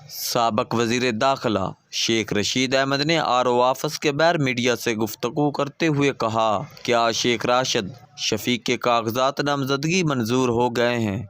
سابق وزیر داخلہ شیخ رشید احمد نے RO آفس کے باہر میڈیا سے گفتگو کرتے ہوئے کہا کہ آج شیخ راشد شفیق کے کاغذات نامزدگی منظور ہو گئے ہیں۔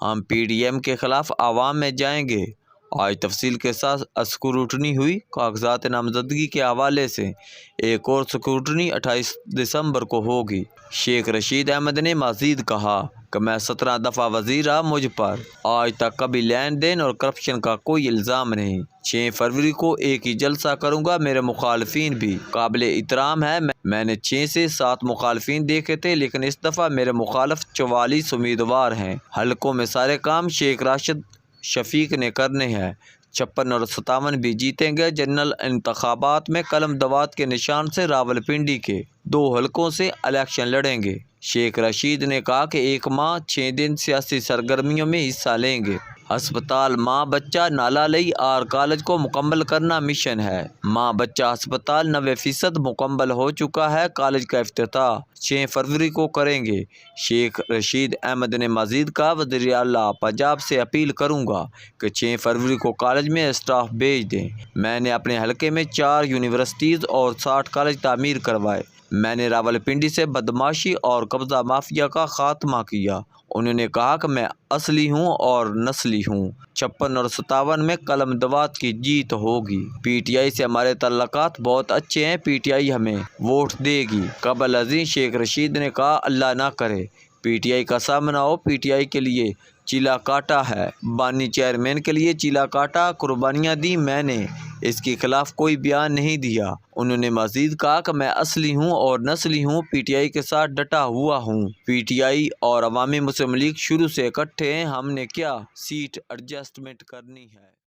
ہم PDM کے خلاف عوام میں جائیں گے۔ آج تفصیل کے ساتھ اسکروٹنی ہوئی۔ کاغذات نامزدگی کے حوالے سے ایک اور اسکروٹنی 28 دسمبر کو ہوگی۔ شیخ رشید احمد نے مزید کہا کہ میں 17 دفعہ وزیر رہا، مجھ پر آج تک کبھی لین دین اور کرپشن کا کوئی الزام نہیں۔ 6 فروری کو ایک ہی جلسہ کروں گا۔ میرے مخالفین بھی قابل احترام ہے۔ میں نے 6 سے 7 مخالفین دیکھے تھے، لیکن اس دفعہ میرے مخالف 44 امیدوار ہیں۔ حلقوں میں سارے کام شیخ راشد شفیق نے کرنے ہیں۔ 56 اور 57 بھی جیتیں گے۔ جنرل انتخابات میں قلم دوات کے نشان سے راولپنڈی کے 2 حلقوں سے الیکشن لڑیں گے۔ شیخ رشید نے کہا کہ 1 ماہ 6 دن سیاسی سرگرمیوں میں حصہ لیں گے۔ ہسپتال ماں بچہ نالالئی آر کالج کو مکمل کرنا مشن ہے۔ ماں بچہ ہسپتال 90% مکمل ہو چکا ہے۔ کالج کا افتتاح 6 فروری کو کریں گے۔ شیخ رشید احمد نے مزید کہا وزیر اعلیٰ پنجاب سے اپیل کروں گا کہ 6 فروری کو کالج میں اسٹاف بھیج دیں۔ میں نے اپنے حلقے میں 4 یونیورسٹیز اور 60 کالج تعمیر کروائے۔ میں نے راولپنڈی سے بدماشی اور قبضہ مافیا کا خاتمہ کیا۔ انہوں نے کہا کہ میں اصلی ہوں اور نسلی ہوں۔ 56 اور 57 میں قلم دوات کی جیت ہوگی۔ PTI سے ہمارے تعلقات بہت اچھے ہیں۔ PTI ہمیں ووٹ دے گی۔ قبل ازیں شیخ رشید نے کہا اللہ نہ کرے PTI کا سامنا ہو۔ PTI کے لیے چیلا کاٹا ہے۔ بانی چیئرمین کے لیے چیلا کاٹا، قربانیاں دی، میں نے اس کے خلاف کوئی بیان نہیں دیا۔ انہوں نے مزید کہا کہ میں اصلی ہوں اور نسلی ہوں، PTI کے ساتھ ڈٹا ہوا ہوں۔ PTI اور عوامی مسلم لیگ شروع سے اکٹھے ہیں۔ ہم نے کیا سیٹ ایڈجسٹمنٹ کرنی ہے۔